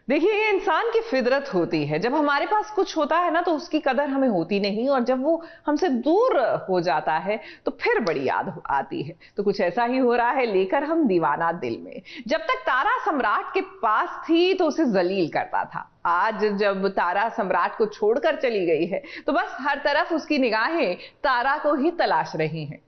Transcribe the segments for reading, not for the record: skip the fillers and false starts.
देखिए, ये इंसान की फितरत होती है। जब हमारे पास कुछ होता है ना तो उसकी कदर हमें होती नहीं, और जब वो हमसे दूर हो जाता है तो फिर बड़ी याद आती है। तो कुछ ऐसा ही हो रहा है लेकर हम दीवाना दिल में। जब तक तारा सम्राट के पास थी तो उसे जलील करता था। आज जब तारा सम्राट को छोड़कर चली गई है तो बस हर तरफ उसकी निगाहें तारा को ही तलाश रही हैं।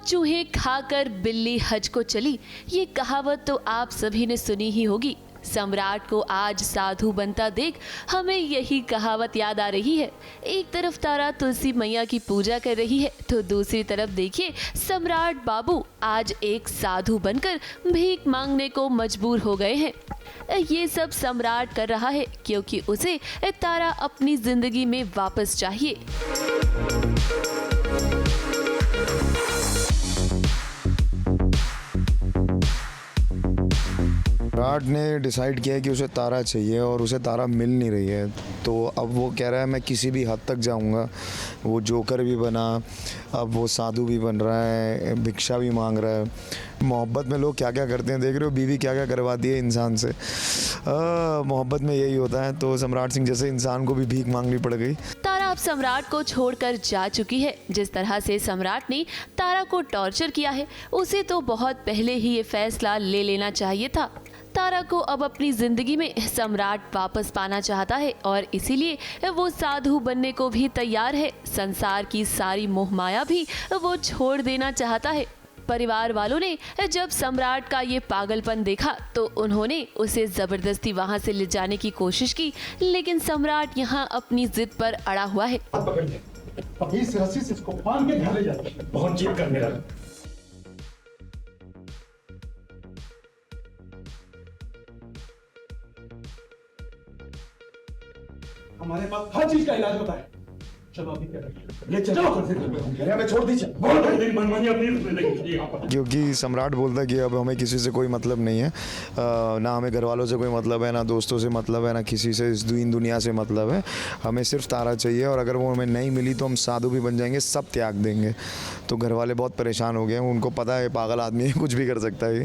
चूहे खाकर बिल्ली हज को चली, ये कहावत तो आप सभी ने सुनी ही होगी। सम्राट को आज साधु बनता देख हमें यही कहावत याद आ रही है। एक तरफ तारा तुलसी मैया की पूजा कर रही है तो दूसरी तरफ देखिए सम्राट बाबू आज एक साधु बनकर भीख मांगने को मजबूर हो गए हैं। ये सब सम्राट कर रहा है क्योंकि उसे तारा अपनी जिंदगी में वापस चाहिए। सम्राट ने डिसाइड किया कि उसे तारा चाहिए और उसे तारा मिल नहीं रही है, तो अब वो कह रहा है मैं किसी भी हद तक जाऊंगा। वो जोकर भी बना, अब वो साधु भी बन रहा है, भिक्षा भी मांग रहा है। मोहब्बत में लोग क्या क्या करते हैं, देख रहे हो बीवी क्या क्या करवाती है इंसान से। मोहब्बत में यही होता है, तो सम्राट सिंह जैसे इंसान को भी भीख मांगनी पड़ गई। तारा अब सम्राट को छोड़कर जा चुकी है। जिस तरह से सम्राट ने तारा को टॉर्चर किया है उसे तो बहुत पहले ही ये फैसला ले लेना चाहिए था। तारा को अब अपनी जिंदगी में सम्राट वापस पाना चाहता है और इसीलिए वो साधु बनने को भी तैयार है। संसार की सारी मोहमाया भी वो छोड़ देना चाहता है। परिवार वालों ने जब सम्राट का ये पागलपन देखा तो उन्होंने उसे जबरदस्ती वहाँ से ले जाने की कोशिश की, लेकिन सम्राट यहाँ अपनी जिद पर अड़ा हुआ है। इस रस्सी से इसको बांध के घर ले जाते हैं। बहुत जिद करने लगा। हमारे पास हर चीज का इलाज होता है। चलो अभी क्या ले चलो, हमें छोड़ दीजिए। बहुत दिन मनमानी अपनी, क्योंकि सम्राट बोलता है कि अब हमें किसी से कोई मतलब नहीं है, ना हमें घर वालों से कोई मतलब है, ना दोस्तों से मतलब है, ना किसी से इस दुनिया से मतलब है। हमें सिर्फ तारा चाहिए और अगर वो हमें नहीं मिली तो हम साधु भी बन जाएंगे, सब त्याग देंगे। तो घर वाले बहुत परेशान हो गए हैं, उनको पता है पागल आदमी है, कुछ भी कर सकता है,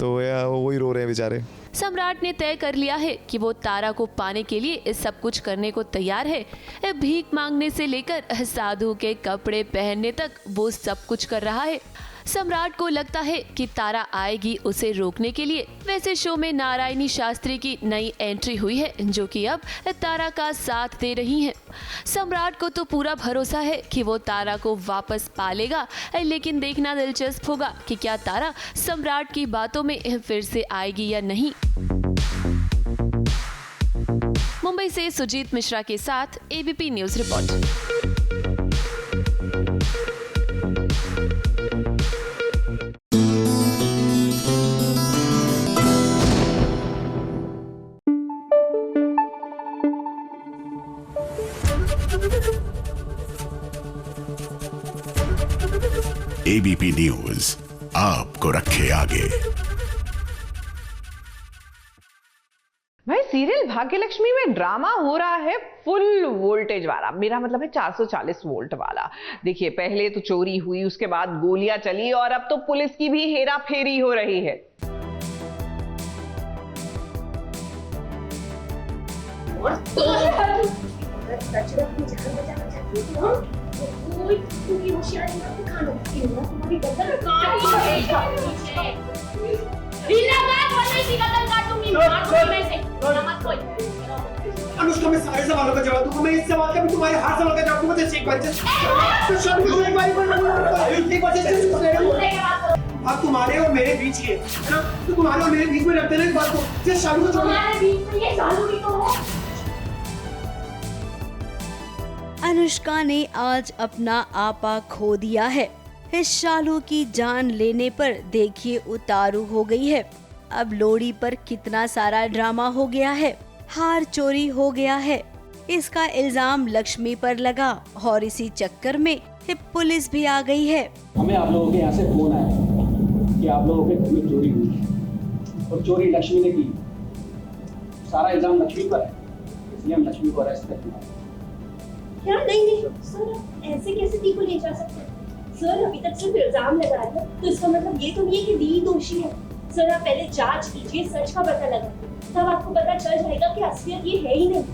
तो वही रो रहे हैं बेचारे। सम्राट ने तय कर लिया है कि वो तारा को पाने के लिए इस सब कुछ करने को तैयार है। भीख मांगने से लेकर साधु के कपड़े पहनने तक वो सब कुछ कर रहा है। सम्राट को लगता है कि तारा आएगी उसे रोकने के लिए। वैसे शो में नारायणी शास्त्री की नई एंट्री हुई है जो कि अब तारा का साथ दे रही हैं। सम्राट को तो पूरा भरोसा है कि वो तारा को वापस पालेगा, लेकिन देखना दिलचस्प होगा कि क्या तारा सम्राट की बातों में फिर से आएगी या नहीं। मुंबई से सुजीत मिश्रा के साथ ABP news report. ABP news आपको रखे आगे। भाई, सीरियल भाग्यलक्ष्मी में ड्रामा हो रहा है फुल वोल्टेज वाला, मेरा मतलब है 440 वोल्ट वाला। देखिए, पहले तो चोरी हुई, उसके बाद गोलियां चली और अब तो पुलिस की भी हेरा फेरी हो रही है। अनुष्का, मैं सारे सवालों का जवाब दूंगा। मैं इस सवाल का भी, तुम्हारे हर सवाल का जवाब दूंगा। अब तुम्हारे और मेरे बीच है ना, तो तुम्हारे और मेरे बीच में रखते ना इस बात को। शालू को छोड़ो। अनुष्का ने आज अपना आपा खो दिया है। इस शालू की जान लेने पर देखिए उतारू हो गई है। अब लोहड़ी पर कितना सारा ड्रामा हो गया है। हार चोरी हो गया है, इसका इल्जाम लक्ष्मी पर लगा और इसी चक्कर में पुलिस भी आ गई है। हमें आप लोगों के यहाँ से फोन आया कि आप लोगों के घर में चोरी हुई है और चोरी लक्ष्मी ने की। सारा इल्जाम लक्ष्मी पर है, इसलिए हम लक्ष्मी को अरेस्ट करते हैं। क्या? नहीं सर, ऐसे कैसे दी को ले जा सकते हैं? सर अभी तक सिर्फ इल्जाम लगा है तो इसका मतलब ये तो नहीं है कि दी दोषी है। सर आप पहले जांच कीजिए, सच का पता लगाइए, तब आपको पता चल जाएगा कि असलियत ये है ही नहीं।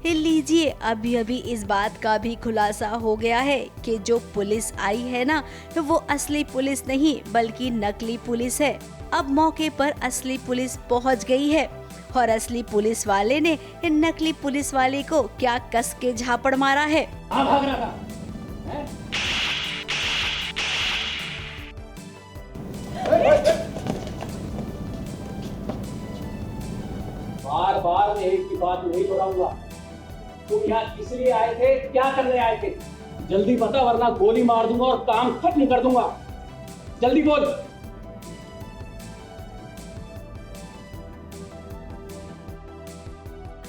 लीजिए, अभी अभी इस बात का भी खुलासा हो गया है कि जो पुलिस आई है ना, वो असली पुलिस नहीं बल्कि नकली पुलिस है। अब मौके पर असली पुलिस पहुंच गई है और असली पुलिस वाले ने नकली पुलिस वाले को क्या कस के झापड़ मारा है। भाग रहा था। बार बार मैं एक की बात नहीं दोहराऊंगा। तुम यहाँ किस लिए आए थे, क्या करने आए थे? जल्दी बता वरना गोली मार दूंगा और काम खत्म कर दूंगा। जल्दी बोल।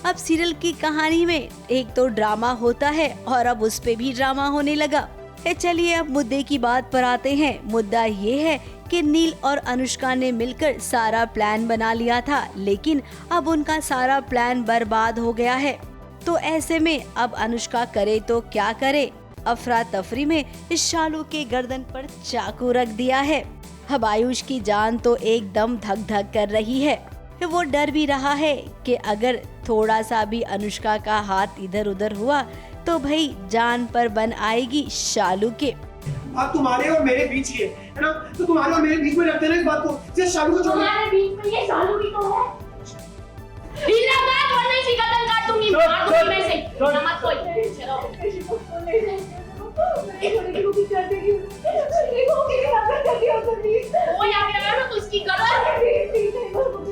अब सीरियल की कहानी में एक तो ड्रामा होता है और अब उस पे भी ड्रामा होने लगा। चलिए अब मुद्दे की बात पर आते हैं। मुद्दा ये है कि नील और अनुष्का ने मिलकर सारा प्लान बना लिया था, लेकिन अब उनका सारा प्लान बर्बाद हो गया है। तो ऐसे में अब अनुष्का करे तो क्या करे? अफरा तफरी में इस शालू के गर्दन पर चाकू रख दिया है। अब आयुष की जान तो एकदम धक धक कर रही है। वो डर भी रहा है कि अगर थोड़ा सा भी अनुष्का का हाथ इधर उधर हुआ तो भाई जान पर बन आएगी शालू के। आप तुम्हारे और मेरे बीच ही है ना, तो तुम्हारे और मेरे बीच में रखते ना इस बात को। जैसे शालू को छोड़, तुम्हारे बीच में ये शालू भी तो है। हिला मत वरना इसी कदम काट दूंगी, मार दूंगी मैं इसे। ना मत कोई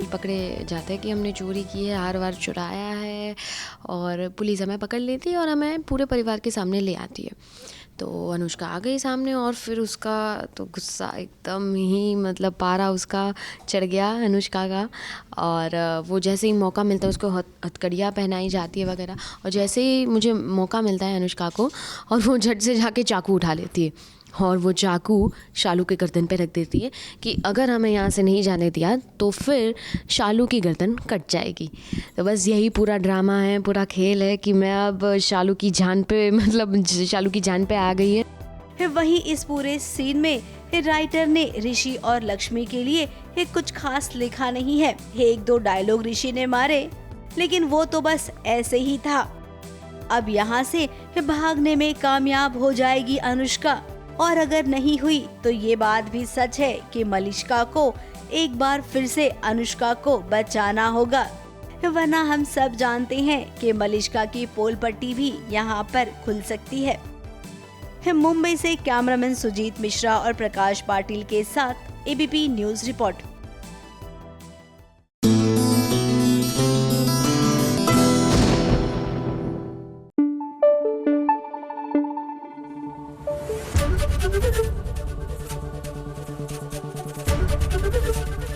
पकड़े जाते हैं कि हमने चोरी की है, हार वार चुराया है, और पुलिस हमें पकड़ लेती है और हमें पूरे परिवार के सामने ले आती है। तो अनुष्का आ गई सामने और फिर उसका तो गुस्सा एकदम ही मतलब पारा उसका चढ़ गया अनुष्का का। और वो जैसे ही मौका मिलता है उसको हथकड़ियाँ पहनाई जाती है वगैरह, और जैसे ही मुझे मौका मिलता है अनुष्का को, और वो झट से जाके चाकू उठा लेती है और वो चाकू शालू के गर्दन पे रख देती है कि अगर हमें यहाँ से नहीं जाने दिया तो फिर शालू की गर्दन कट जाएगी। तो बस यही पूरा ड्रामा है, पूरा खेल है कि मैं अब शालू की जान पे मतलब शालू की जान पे आ गई है। वहीं इस पूरे सीन में राइटर ने ऋषि और लक्ष्मी के लिए कुछ खास लिखा नहीं है। एक दो डायलॉग ऋषि ने मारे, लेकिन वो तो बस ऐसे ही था। अब यहाँ से भागने में कामयाब हो जाएगी अनुष्का, और अगर नहीं हुई तो ये बात भी सच है कि मलिष्का को एक बार फिर से अनुष्का को बचाना होगा, वरना हम सब जानते हैं कि मलिष्का की पोल पट्टी भी यहाँ पर खुल सकती है। मुंबई से कैमरामैन सुजीत मिश्रा और प्रकाश पाटिल के साथ ABP news report.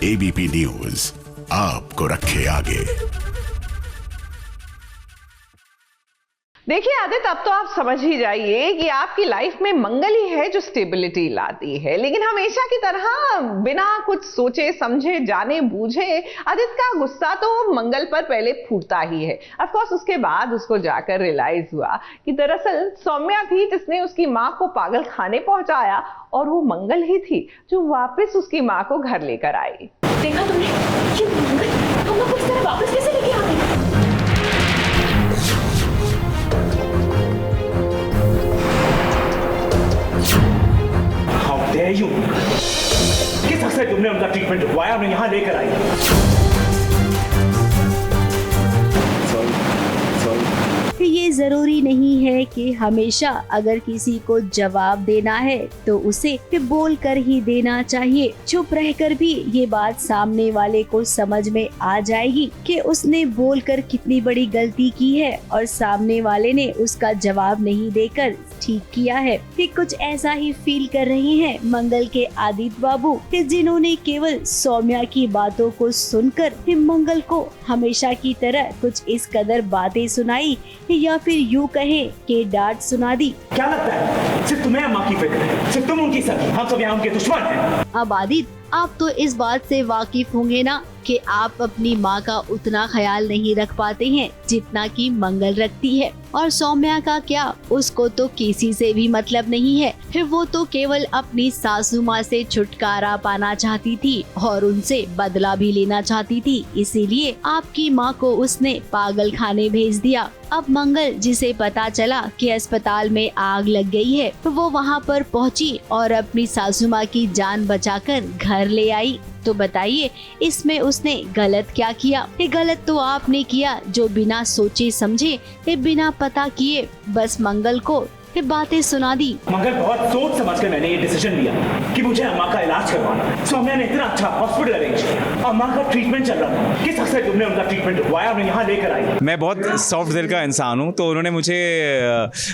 ABP news आपको रखे आगे। देखिए आदित्य, अब तो आप समझ ही जाइए कि आपकी लाइफ में मंगल ही है जो स्टेबिलिटी लाती है, लेकिन हमेशा की तरह बिना कुछ सोचे समझे जाने बूझे आदित्य का गुस्सा तो मंगल पर पहले फूटता ही है। ऑफ कोर्स उसके बाद उसको जाकर रियलाइज हुआ कि दरअसल सौम्या थी जिसने उसकी माँ को पागल खाने पहुंचाया, और वो मंगल ही थी जो वापस उसकी माँ को घर लेकर आई। देखा तुमने, ये मंगल हम लोग को इस तरह वापस कैसे लेके आ गई? How dare you? किस हक से तुमने उनका ट्रीटमेंट रुकवाया, उन्हें यहाँ लेकर आई? ये जरूरी नहीं है कि कि हमेशा अगर किसी को जवाब देना है तो उसे बोल कर ही देना चाहिए। चुप रहकर भी ये बात सामने वाले को समझ में आ जाएगी कि उसने बोलकर कितनी बड़ी गलती की है और सामने वाले ने उसका जवाब नहीं देकर ठीक किया है। कि कुछ ऐसा ही फील कर रहे हैं मंगल के आदित्य बाबू, जिन्होंने केवल सौम्या की बातों को सुनकर मंगल को हमेशा की तरह कुछ इस कदर बातें सुनाई या फिर यूँ कहे कि डांट सुना दी। क्या लगता है सिर्फ तुम्हें अम्मा की फिक्र है? सिर्फ तुम उनकी सगी, हम सब यहाँ उनके दुश्मन हैं। अब आदित्य, आप तो इस बात से वाकिफ होंगे ना कि आप अपनी माँ का उतना ख्याल नहीं रख पाते हैं जितना कि मंगल रखती है। और सौम्या का क्या, उसको तो किसी से भी मतलब नहीं है। फिर वो तो केवल अपनी सासू माँ से छुटकारा पाना चाहती थी और उनसे बदला भी लेना चाहती थी, इसीलिए आपकी माँ को उसने पागल खाने भेज दिया। अब मंगल, जिसे पता चला कि अस्पताल में आग लग गई है, वो वहाँ पर पहुँची और अपनी सासू माँ की जान बचाकर घर ले आई। तो बताइए इसमें उसने गलत क्या किया? ये गलत तो आपने किया जो बिना सोचे समझे, बिना पता किए बस मंगल को ये बातें सुना दी। मंगल, बहुत सोच समझकर मैंने ये डिसीजन लिया कि मुझे अम्मा का इलाज करवाना है। सौम्या ने इतना अच्छा हॉस्पिटल अरेंज किया, अम्मा का ट्रीटमेंट चल रहा था। किस हद से तुमने उनका ट्रीटमेंट रुकवाया, उन्हें यहाँ लेकर आई? मैं बहुत सॉफ्ट दिल का इंसान हूँ, तो उन्होंने मुझे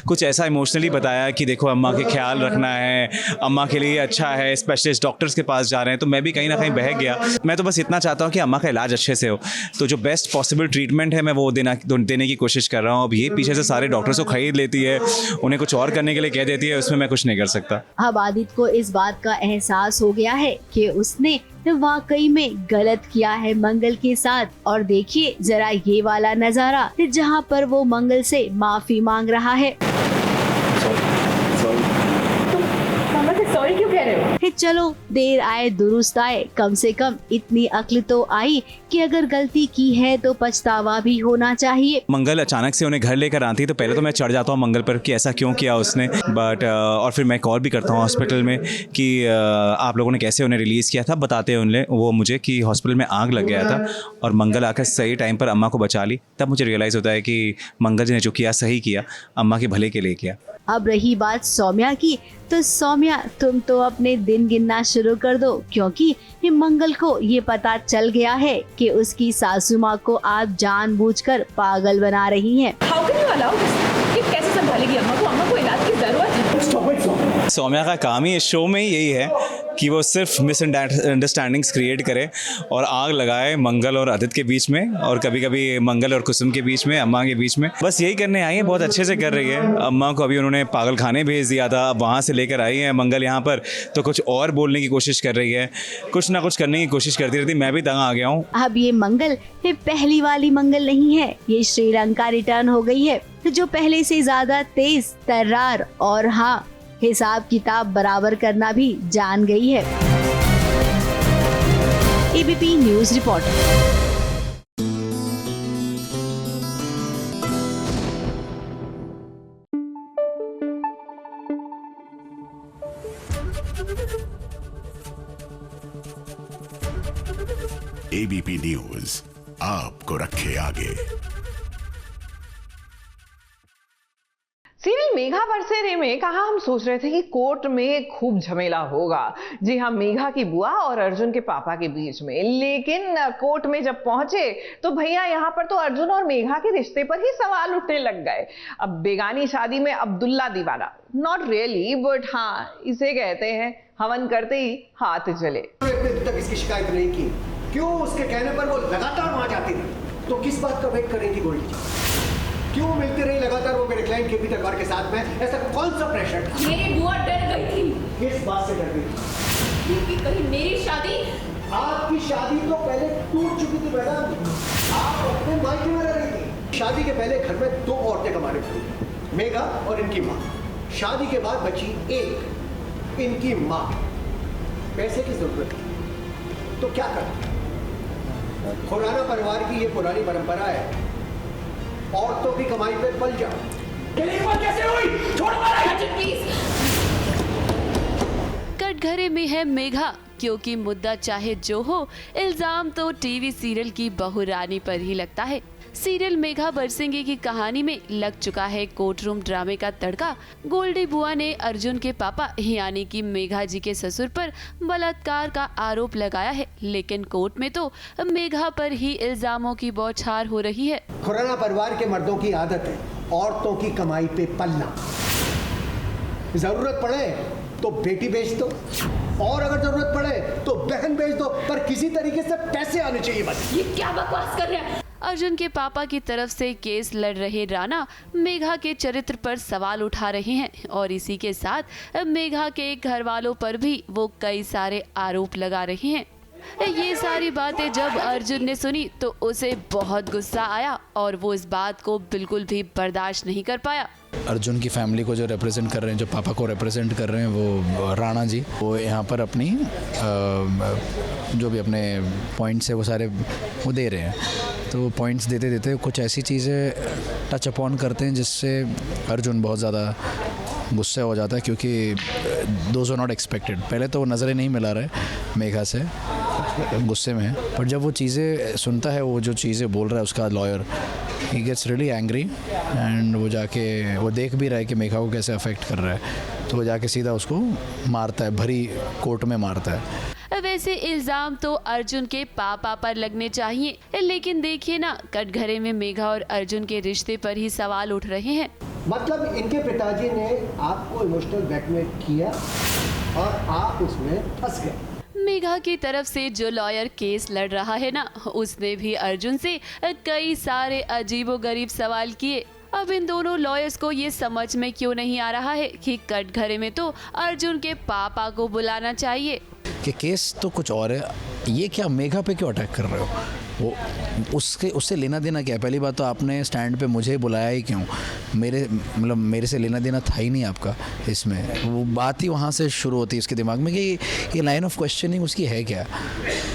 कुछ ऐसा इमोशनली बताया कि देखो अम्मा के ख्याल रखना है, अम्मा के लिए अच्छा है, स्पेशलिस्ट डॉक्टर्स के पास जा रहे हैं। तो मैं भी कहीं ना कहीं बहक गया। मैं तो बस इतना चाहता हूँ कि अम्मा का इलाज अच्छे से हो, तो जो बेस्ट पॉसिबल ट्रीटमेंट है मैं वो देने की कोशिश कर रहा हूँ। अब ये पीछे से सारे डॉक्टर्स को खरीद लेती है, उन्हें कुछ और करने के लिए देती है, उसमें मैं कुछ नहीं कर सकता। अब आदित्य को इस बात का एहसास हो गया है कि उसने वाकई में गलत किया है मंगल के साथ। और देखिए जरा ये वाला नजारा जहाँ पर वो मंगल से माफी मांग रहा है। सॉरी क्यों कह रहे हो? चलो देर आए दुरुस्त आए, कम से कम इतनी अक्ल तो आई कि अगर गलती की है तो पछतावा भी होना चाहिए। मंगल अचानक से उन्हें घर लेकर आती है तो पहले तो मैं चढ़ जाता हूँ मंगल पर कि ऐसा क्यों किया उसने, बट और फिर मैं कॉल भी करता हूँ हॉस्पिटल में कि आप लोगों ने कैसे उन्हें रिलीज़ किया था। बताते हैं वो मुझे कि हॉस्पिटल में आग लग गया था और मंगल आकर सही टाइम पर अम्मा को बचा ली। तब मुझे रियलाइज़ होता है कि मंगल जी ने जो किया सही किया, अम्मा के भले के लिए किया। अब रही बात सौम्या की, तो सौम्या तुम तो अपने दिन गिनना शुरू कर दो, क्योंकि मंगल को ये पता चल गया है कि उसकी सासू माँ को आप जानबूझकर पागल बना रही हैं। कैसे संभालेगी अम्मा को? अम्मा को इलाज की जरूरत है। सौम्या का काम ही इस शो में यही है कि वो सिर्फ मिसअंडरस्टैंडिंग्स क्रिएट करे और आग लगाए मंगल और आदित्य के बीच में, और कभी कभी मंगल और कुसुम के बीच में, अम्मा के बीच में। बस यही करने आई है, बहुत अच्छे से कर रही है। अम्मा को अभी उन्होंने पागल खाने भेज दिया था, अब वहाँ से लेकर आई है मंगल यहाँ पर, तो कुछ और बोलने की कोशिश कर रही है, कुछ ना कुछ करने की कोशिश करती रहती। मैं भी तंग आ गया हूँ। अब ये मंगल ये पहली वाली मंगल नहीं है, ये श्रीलंका रिटर्न हो गई है, जो पहले से ज्यादा तेज तर्रार और हाँ हिसाब किताब बराबर करना भी जान गई है। ABP news report. ABP news आपको रखे आगे। सीरियल मेघा बरसेरे में कहा हम सोच रहे थे कि कोर्ट में खूब झमेला होगा। जी हाँ, मेघा की बुआ और अर्जुन के पापा के बीच में। लेकिन कोर्ट में जब पहुंचे तो भैया यहाँ पर तो अर्जुन और मेघा के रिश्ते पर ही सवाल उठने लग गए। अब बेगानी शादी में अब्दुल्ला दीवाना, नॉट रियली बट हाँ इसे कहते हैं हवन करते ही हाथ जले। तक इसकी शिकायत नहीं की, क्यों उसके कहने पर वो लगातार वहां जाती थी? तो किस बात का वेट करेंगी गोल्डी? क्यों मिलती रही लगातार वो मेरे क्लाइंट के भी तलवार के साथ में? ऐसा कौन सा प्रेशर था? मेरी बुआ डर गई थी। किस बात से डर गई थी? कि कहीं मेरी शादी। आपकी शादी तो पहले टूट चुकी थी मैडम, आप अपने मायके में रह रही थी। शादी के पहले घर में 2 औरतें कमाने थी, मेघा और इनकी माँ। शादी के बाद बची एक, इनकी माँ। पैसे की जरूरत थी तो क्या करते? खुराना परिवार की ये पुरानी परंपरा है, औरतों की कमाई पे पल जाओ। कैसे हुई? छोड़ो प्लीज। कटघरे में है मेघा क्योंकि मुद्दा चाहे जो हो, इल्जाम तो टीवी सीरियल की बहू रानी पर ही लगता है। सीरियल मेघा बरसिंगे की कहानी में लग चुका है कोर्ट रूम ड्रामे का तड़का। गोल्डी बुआ ने अर्जुन के पापा यानी कि मेघा जी के ससुर पर बलात्कार का आरोप लगाया है, लेकिन कोर्ट में तो मेघा पर ही इल्जामों की बौछार हो रही है। खुराना परिवार के मर्दों की आदत है औरतों की कमाई पे पलना। जरूरत पड़े तो बेटी बेच दो, और अगर जरूरत पड़े तो बहन बेच दो, पर किसी तरीके से पैसे आने चाहिए बस। ये क्या बकवास कर रहे हैं? अर्जुन के पापा की तरफ से केस लड़ रहे राणा मेघा के चरित्र पर सवाल उठा रहे हैं और इसी के साथ मेघा के घर वालों पर भी वो कई सारे आरोप लगा रहे हैं। ये सारी बातें जब अर्जुन ने सुनी तो उसे बहुत गुस्सा आया और वो इस बात को बिल्कुल भी बर्दाश्त नहीं कर पाया। अर्जुन की फैमिली को जो रिप्रेजेंट कर रहे हैं, जो पापा को रिप्रेजेंट कर रहे हैं, वो राणा जी, वो यहाँ पर अपनी जो भी अपने पॉइंट्स है वो सारे वो दे रहे हैं। तो पॉइंट्स देते देते कुछ ऐसी चीज़ें टच अपॉन करते हैं जिससे अर्जुन बहुत ज़्यादा गुस्से हो जाता है, क्योंकि दोज आर नॉट एक्सपेक्टेड। पहले तो वो नज़रें नहीं मिला रहे मेघा से, गुस्से में है, पर जब वो चीज़ें सुनता है, वो जो चीज़ें बोल रहा है उसका lawyer, he gets really angry and वो जाके वो देख भी रहा है कि मेघा को कैसे अफेक्ट कर रहा है, तो वो जाके सीधा उसको मारता है, भरी कोर्ट में मारता है। वैसे इल्जाम तो अर्जुन के पापा पर लगने चाहिए, लेकिन देखिए ना, कटघरे में मेघा और अर्जुन के रिश्ते पर ही सवाल उठ रहे हैं। मतलब इनके पिताजी ने आपको इमोशनल ब्लैकमेल किया और आप उसमें फंस गए। मेघा की तरफ से जो लॉयर केस लड़ रहा है ना, उसने भी अर्जुन से कई सारे अजीबोगरीब सवाल किए। अब इन दोनों लॉयर्स को ये समझ में क्यों नहीं आ रहा है कि कटघरे में तो अर्जुन के पापा को बुलाना चाहिए। कि केस तो कुछ और है, ये क्या मेघा पे क्यों अटैक कर रहे हो? वो उससे लेना देना क्या है? पहली बात तो आपने स्टैंड पे मुझे बुलाया ही क्यों? मेरे से लेना देना था ही नहीं आपका इसमें। वो बात ही वहाँ से शुरू होती है उसके दिमाग में कि ये लाइन ऑफ क्वेश्चनिंग उसकी है क्या,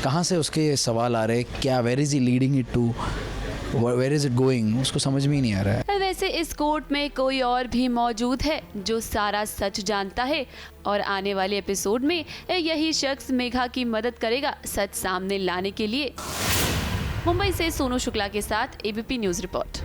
कहाँ से उसके सवाल आ रहे, क्या, where is he leading it to, where is it going, उसको समझ में ही नहीं आ रहा है। वैसे इस कोर्ट में कोई और भी मौजूद है जो सारा सच जानता है और आने वाले एपिसोड में यही शख्स मेघा की मदद करेगा सच सामने लाने के लिए। मुंबई से सोनू शुक्ला के साथ ABP news report.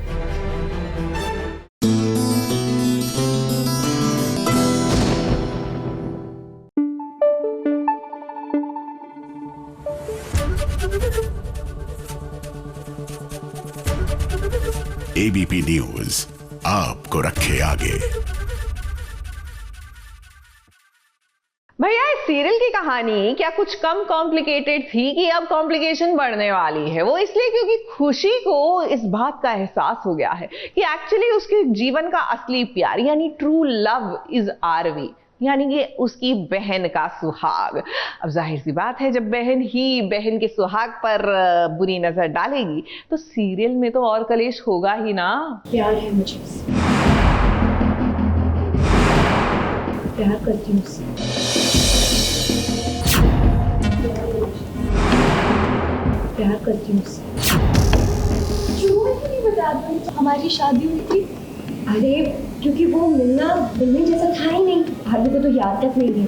ABP news आपको रखे आगे। भैया, इस सीरियल की कहानी क्या कुछ कम कॉम्प्लिकेटेड थी कि अब कॉम्प्लिकेशन बढ़ने वाली है? वो इसलिए क्योंकि खुशी को इस बात का एहसास हो गया है कि एक्चुअली उसके जीवन का असली प्यार यानी ट्रू लव इज आरवी, यानी कि उसकी बहन का सुहाग। अब जाहिर सी बात है, जब बहन ही बहन के सुहाग पर बुरी नजर डालेगी तो सीरियल में तो और कलेश होगा ही ना। प्यार है मुझे, प्यार करती हूँ उससे, प्यार करती हूँ उससे। क्यों नहीं बता दूँ हमारी शादी हुई थी? अरे क्योंकि वो मिलने जैसा था ही नहीं, भाभी को तो याद तक नहीं है।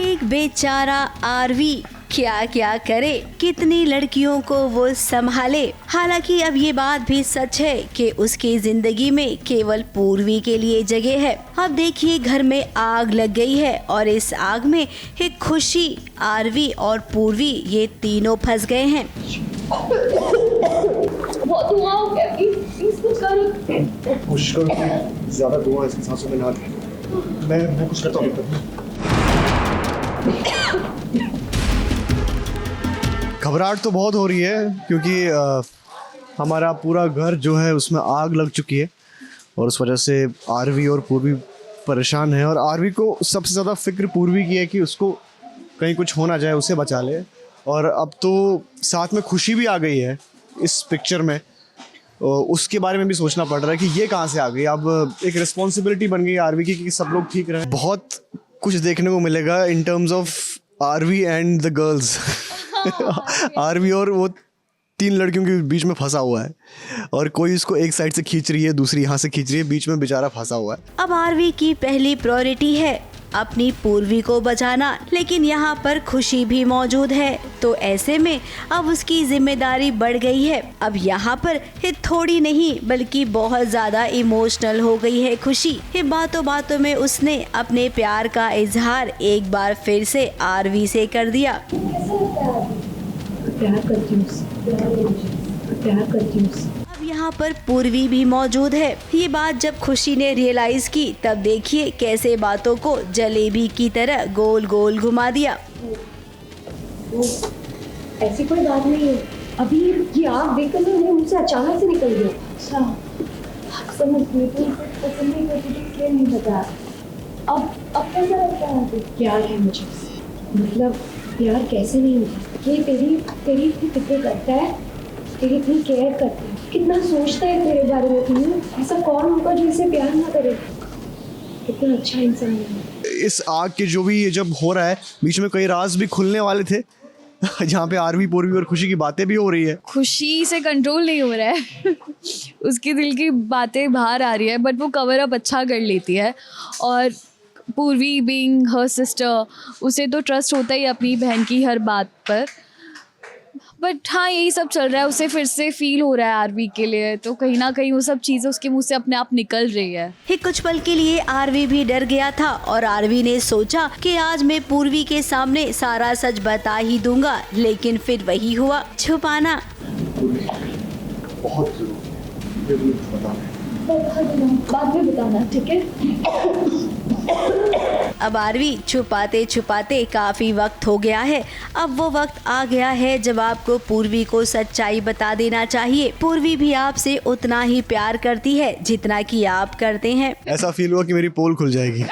एक बेचारा आरवी क्या क्या करे, कितनी लड़कियों को वो संभाले। हालांकि अब ये बात भी सच है कि उसकी जिंदगी में केवल पूर्वी के लिए जगह है। अब देखिए, घर में आग लग गई है और इस आग में एक खुशी, आरवी और पूर्वी, ये तीनों फंस गए हैं। बहुत धुआं हो गया, प्लीज कुछ करो। मुश्किल ज्यादा धुआं इसकी सांसों में ना ले। मैं कुछ करता हूँ। घबराहट तो बहुत हो रही है क्योंकि हमारा पूरा घर जो है उसमें आग लग चुकी है और उस वजह से आरवी और पूर्वी परेशान है। और आरवी को सबसे ज़्यादा फिक्र पूर्वी की है कि उसको कहीं कुछ हो ना जाए, उसे बचा ले। और अब तो साथ में खुशी भी आ गई है इस पिक्चर में, उसके बारे में भी सोचना पड़ रहा है कि ये कहाँ से आ गई। अब एक रिस्पॉन्सिबिलिटी बन गई आरवी की कि सब लोग ठीक रहे। बहुत कुछ देखने को मिलेगा in terms of RV and the girls. RV और वो 3 लड़कियों के बीच में फंसा हुआ है और कोई इसको एक साइड से खींच रही है, दूसरी यहाँ से खींच रही है, बीच में बेचारा फंसा हुआ है। अब आरवी की पहली प्रायोरिटी है अपनी पूर्वी को बचाना, लेकिन यहाँ पर खुशी भी मौजूद है, तो ऐसे में अब उसकी जिम्मेदारी बढ़ गई है। अब यहाँ पर ये थोड़ी नहीं बल्कि बहुत ज्यादा इमोशनल हो गई है खुशी। ये बातों बातों में उसने अपने प्यार का इजहार एक बार फिर से आरवी से कर दिया। प्यार करती हूँ, प्यार करती हूँ। अब यहाँ पर पूर्वी भी मौजूद है। ये बात जब खुशी ने रियलाइज की तब देखिए कैसे बातों को जलेबी की तरह गोल गोल घुमा दिया। ऐसी कोई बात नहीं है, अभी ये आग देखकर मेरे मुंह से अचानक से निकल गया। अच्छा समझ गई, तो पसंद नहीं करती थी इसलिए नहीं बता। अब कैसा लगता है? प्यार है मुझे, मतलब प्यार कैसे नहीं होता। ये तेरी इतनी फिक्र करता है, तेरी इतनी केयर करता है, कितना सोचता है तेरे बारे में। तुम्हें ऐसा कौन होगा जो इसे प्यार ना करे? कितना अच्छा इंसान है। इस आग के जो भी ये जब हो रहा है, बीच में कई राज भी खुलने वाले थे जहाँ पे आरवी पूर्वी और खुशी की बातें भी हो रही है। खुशी से कंट्रोल नहीं हो रहा है उसके दिल की बातें बाहर आ रही है, बट वो कवर अप अच्छा कर लेती है। और पूर्वी बीइंग हर सिस्टर, उसे तो ट्रस्ट होता ही अपनी बहन की हर बात पर। बट हाँ, यही सब चल रहा है, उसे फिर से फील हो रहा है आरवी के लिए, तो कहीं ना कहीं वो सब चीज़ें उसके मुंह से अपने आप निकल रही है। ही कुछ पल के लिए आरवी भी डर गया था और आरवी ने सोचा कि आज मैं पूर्वी के सामने सारा सच बता ही दूंगा, लेकिन फिर वही हुआ, छुपाना। बहुत जरूरी है, बाद में बताना, ठीक है? अब आरवी छुपाते छुपाते काफी वक्त हो गया है। अब वो वक्त आ गया है जब आपको पूर्वी को सच्चाई बता देना चाहिए। पूर्वी भी आपसे उतना ही प्यार करती है जितना कि आप करते हैं। ऐसा फील हुआ कि मेरी पोल खुल जाएगी।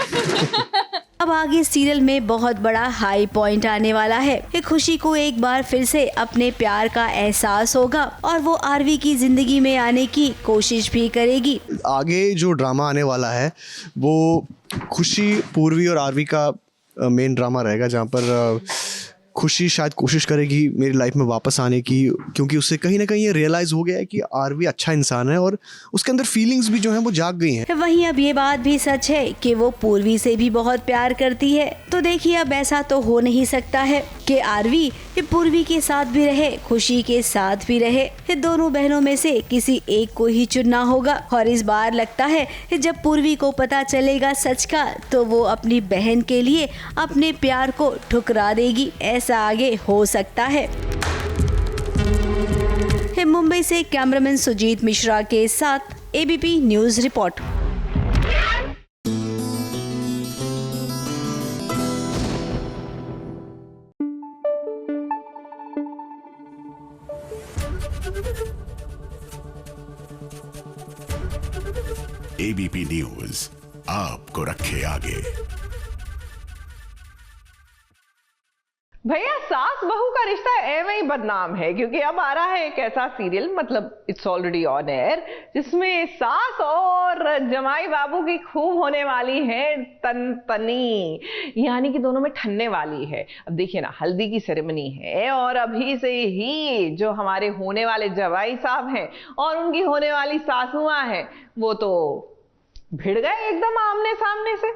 अब आगे सीरियल में बहुत बड़ा हाई पॉइंट आने वाला है कि खुशी को एक बार फिर से अपने प्यार का एहसास होगा और वो आरवी की जिंदगी में आने की कोशिश भी करेगी। आगे जो ड्रामा आने वाला है वो खुशी, पूर्वी और आरवी का मेन ड्रामा रहेगा, जहाँ पर खुशी शायद कोशिश करेगी मेरी लाइफ में वापस आने की, क्योंकि उससे कहीं ना कहीं ये रियलाइज हो गया है कि आरवी अच्छा इंसान है और उसके अंदर फीलिंग्स भी जो हैं वो जाग गई हैं। वहीं अब ये बात भी सच है कि वो पूर्वी से भी बहुत प्यार करती है। तो देखिए, अब ऐसा तो हो नहीं सकता है कि आरवी पूर्वी के साथ भी रहे, खुशी के साथ भी रहे। दोनों बहनों में से किसी एक को ही चुनना होगा। और इस बार लगता है कि जब पूर्वी को पता चलेगा सच का, तो वो अपनी बहन के लिए अपने प्यार को ठुकरा देगी। ऐसा आगे हो सकता है। मुंबई से कैमरामैन सुजीत मिश्रा के साथ ABP news report. ABP news आपको रखे आगे। भैया, सास बहू का रिश्ता एवं ही बदनाम है, क्योंकि अब आ रहा है एक ऐसा सीरियल, मतलब इट्स ऑलरेडी ऑन एयर, जिसमें सास और जमाई बाबू की खूब होने वाली है तनतनी, यानी कि दोनों में ठनने वाली है। अब देखिए ना, हल्दी की सेरेमनी है और अभी से ही जो हमारे होने वाले जवाई साहब हैं और उनकी होने वाली सासुआं हैं, वो तो भिड़ गए एकदम आमने सामने से।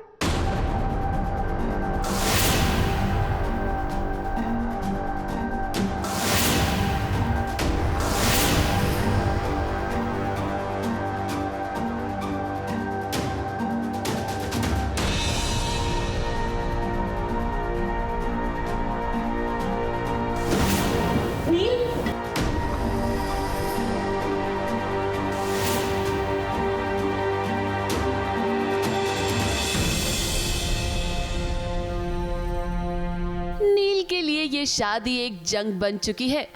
नील के लिए ये शादी एक जंग बन चुकी है।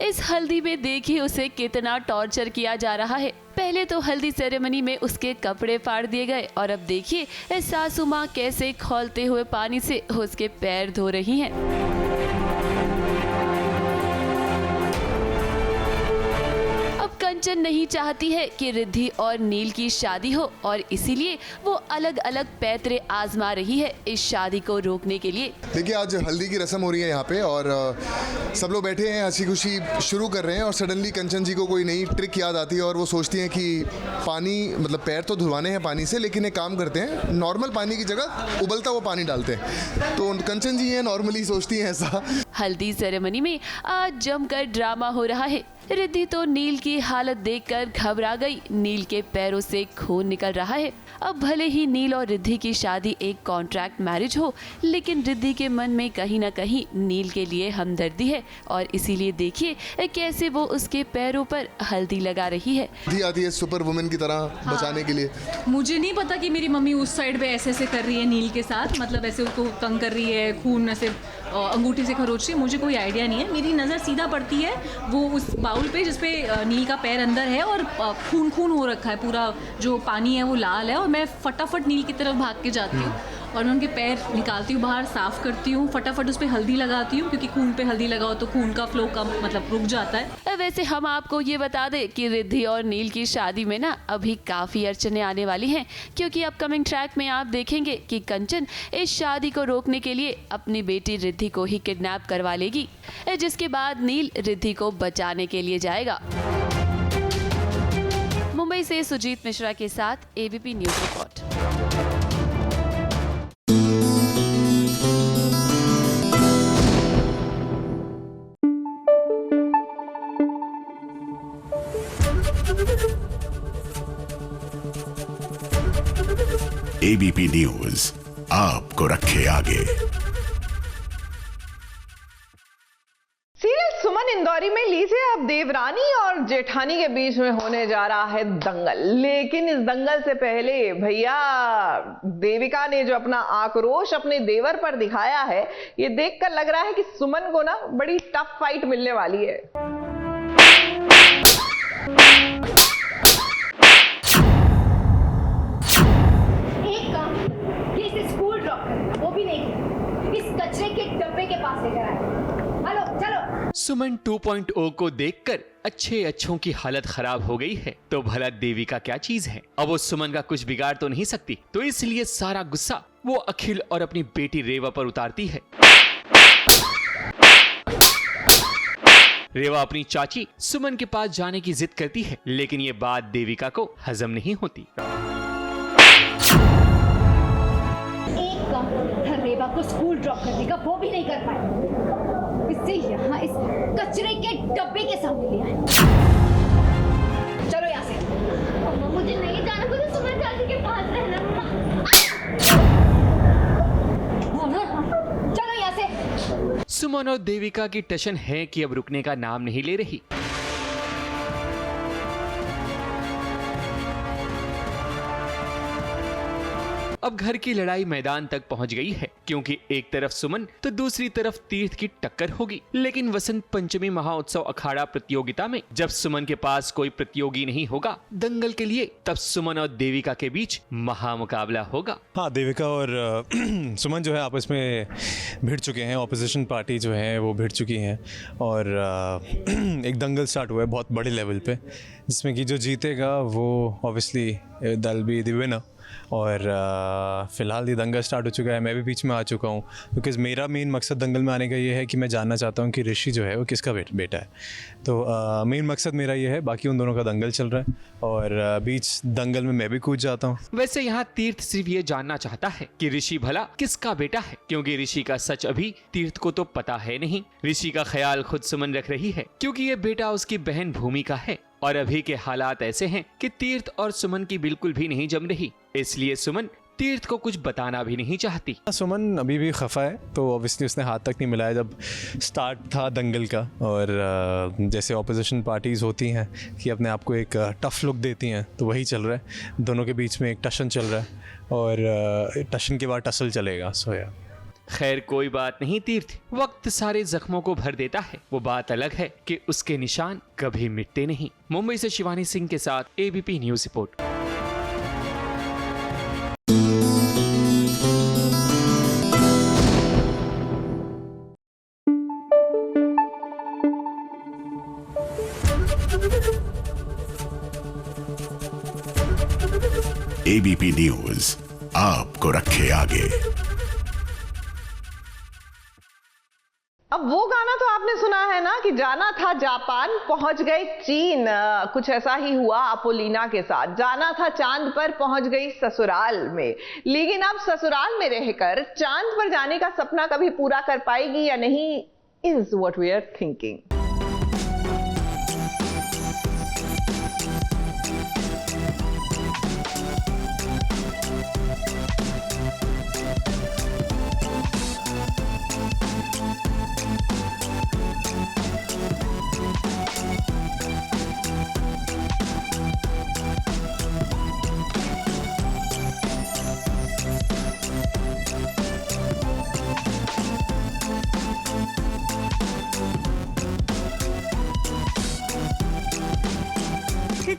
इस हल्दी में देखिए उसे कितना टॉर्चर किया जा रहा है। पहले तो हल्दी सेरेमनी में उसके कपड़े फाड़ दिए गए और अब देखिए इस सासू माँ कैसे खौलते हुए पानी से उसके पैर धो रही हैं। अब कंचन नहीं चाहती है कि रिद्धि और नील की शादी हो और इसीलिए वो अलग अलग पैतरे आजमा रही है इस शादी को रोकने के लिए। देखिए, आज हल्दी की रस्म हो रही है यहाँ पे और सब लोग बैठे हैं, हंसी खुशी शुरू कर रहे हैं और सडनली कंचन जी को कोई नई ट्रिक याद आती है और वो सोचती हैं कि पानी, मतलब पैर तो धुलवाने हैं पानी से, लेकिन एक काम करते हैं, नॉर्मल पानी की जगह उबलता हुआ पानी डालते हैं। तो कंचन जी है नॉर्मली सोचती हैं ऐसा। हल्दी सेरेमनी में आज जमकर ड्रामा हो रहा है। रिद्धि तो नील की हालत देखकर घबरा गई। नील के पैरों से खून निकल रहा है। अब भले ही नील और रिद्धि की शादी एक कॉन्ट्रैक्ट मैरिज हो, लेकिन रिद्धि के मन में कहीं न कहीं नील के लिए हमदर्दी है और इसीलिए देखिए कैसे वो उसके पैरों पर हल्दी लगा रही है। रिद्धि आती है सुपर वुमेन की तरह बचाने के लिए। मुझे नहीं पता कि मेरी मम्मी उस साइड पे ऐसे कर रही है नील के साथ, मतलब ऐसे उसको तंग कर रही है, खून ऐसे अंगूठी से खरोच रही है, मुझे कोई आइडिया नहीं है। मेरी नज़र सीधा पड़ती है वो उस बाउल पे जिसपे नील का पैर अंदर है और खून खून हो रखा है, पूरा जो पानी है वो लाल है और मैं फटाफट नील की तरफ भाग के जाती हूँ और मैं उनके पैर निकालती हूँ बाहर, साफ़ करती हूँ, फटाफट उस पर हल्दी लगाती हूँ क्योंकि खून पे हल्दी लगाओ तो खून का फ्लो कम मतलब रुक जाता है। वैसे हम आपको ये बता दें कि रिद्धि और नील की शादी में ना अभी काफ़ी अड़चने आने वाली हैं, क्योंकि अपकमिंग ट्रैक में आप देखेंगे कि कंचन इस शादी को रोकने के लिए अपनी बेटी रिद्धि को ही किडनैप करवा लेगी, जिसके बाद नील रिद्धि को बचाने के लिए जाएगा। मुंबई से सुजीत मिश्रा के साथ ABP news report. ABP news आपको रखे आगे। सीरियल सुमन इंदौरी में लीजिए अब देवरानी और जेठानी के बीच में होने जा रहा है दंगल। लेकिन इस दंगल से पहले भैया देविका ने जो अपना आक्रोश अपने देवर पर दिखाया है, ये देखकर लग रहा है कि सुमन को ना बड़ी टफ फाइट मिलने वाली है। एक काम, ये इसे स्कूल ड्रॉप करना, वो भी नहीं किया, इस कचरे के डब्बे के पास लेकर आए। हेलो, चलो। सुमन 2.0 को देखकर अच्छों की हालत खराब हो गई है, तो भला देविका क्या चीज है? अब वो सुमन का कुछ बिगाड़ तो नहीं सकती, तो इसलिए सारा गुस्सा वो अखिल और अपनी बेटी रेवा पर उतारती है। रेवा अपनी चाची सुमन के पास जाने की जिद करती है, लेकिन ये बात देविका को हजम नहीं होती। एक काम, रेवा को स्कूल ड्रॉप करने का वो भी नहीं कर पाए, इससे यहाँ इस कचरे के डब्बे के सामने ले आए। चलो यहाँ से। अम्मा मुझे नहीं जाना, मुझे सुमन चाची के पास रहना। चलो यहाँ से। सुमन और देविका की टशन है कि अब रुकने का नाम नहीं ले रही। अब घर की लड़ाई मैदान तक पहुंच गई है, क्योंकि एक तरफ सुमन तो दूसरी तरफ तीर्थ की टक्कर होगी। लेकिन वसंत पंचमी महाउत्सव अखाड़ा प्रतियोगिता में जब सुमन के पास कोई प्रतियोगी नहीं होगा दंगल के लिए, तब सुमन और देविका के बीच महामुकाबला होगा। हाँ, देविका और सुमन जो है आपस में भिड़ चुके हैं, ऑपोजिशन पार्टी जो है वो भिड़ चुकी हैं और एक दंगल स्टार्ट हुआ है बहुत बड़े लेवल पे, जिसमें कि जो जीतेगा वो obviously that be the winner. और फ़िलहाल ये दंगल स्टार्ट हो चुका है, मैं भी बीच में आ चुका हूँ, बिकॉज़ मेरा मेन मकसद दंगल में आने का ये है कि मैं जानना चाहता हूँ कि ऋषि जो है वो किसका बेटा है। तो मेन मकसद मेरा ये है, बाकी उन दोनों का दंगल चल रहा है और बीच दंगल में मैं भी कूद जाता हूँ। वैसे यहाँ तीर्थ सिर्फ ये जानना चाहता है कि ऋषि भला किसका बेटा है, क्योंकि ऋषि का सच अभी तीर्थ को तो पता है नहीं। ऋषि का ख्याल खुद सुमन रख रही है, क्योंकि ये बेटा उसकी बहन भूमि का है और अभी के हालात ऐसे हैं कि तीर्थ और सुमन की बिल्कुल भी नहीं जम रही, इसलिए सुमन तीर्थ को कुछ बताना भी नहीं चाहती। सुमन अभी भी खफा है, तो ऑब्वियसली उसने हाथ तक नहीं मिलाया जब स्टार्ट था दंगल का। और जैसे ऑपोजिशन पार्टीज़ होती हैं कि अपने आप को एक टफ लुक देती हैं, तो वही चल रहा है। दोनों के बीच में एक टशन चल रहा है और टशन के बाद टसल चलेगा। सोया खैर कोई बात नहीं तीर्थ, वक्त सारे जख्मों को भर देता है। वो बात अलग है कि उसके निशान कभी मिटते नहीं। मुंबई से शिवानी सिंह के साथ ABP news report. ABP news आपको रखे आगे। अब वो गाना तो आपने सुना है ना कि जाना था जापान पहुंच गए चीन। कुछ ऐसा ही हुआ अपोलिना के साथ। जाना था चांद पर पहुंच गई ससुराल में, लेकिन अब ससुराल में रहकर चांद पर जाने का सपना कभी पूरा कर पाएगी या नहीं, is what we are thinking.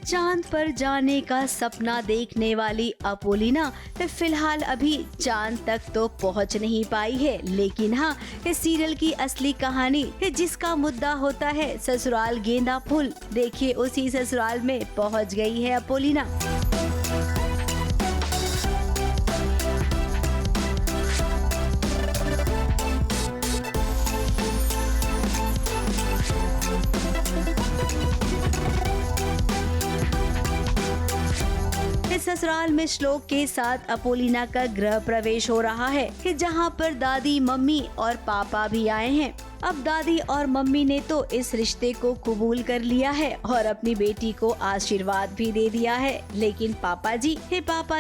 चांद पर जाने का सपना देखने वाली अपोलिना फिलहाल अभी चांद तक तो पहुंच नहीं पाई है, लेकिन हाँ, इस सीरियल की असली कहानी जिसका मुद्दा होता है ससुराल गेंदा फूल, देखिए उसी ससुराल में पहुंच गई है अपोलिना। ससुराल में श्लोक के साथ अपोलिना का गृह प्रवेश हो रहा है, जहां पर दादी, मम्मी और पापा भी आए हैं। अब दादी और मम्मी ने तो इस रिश्ते को कबूल कर लिया है और अपनी बेटी को आशीर्वाद भी दे दिया है, लेकिन पापा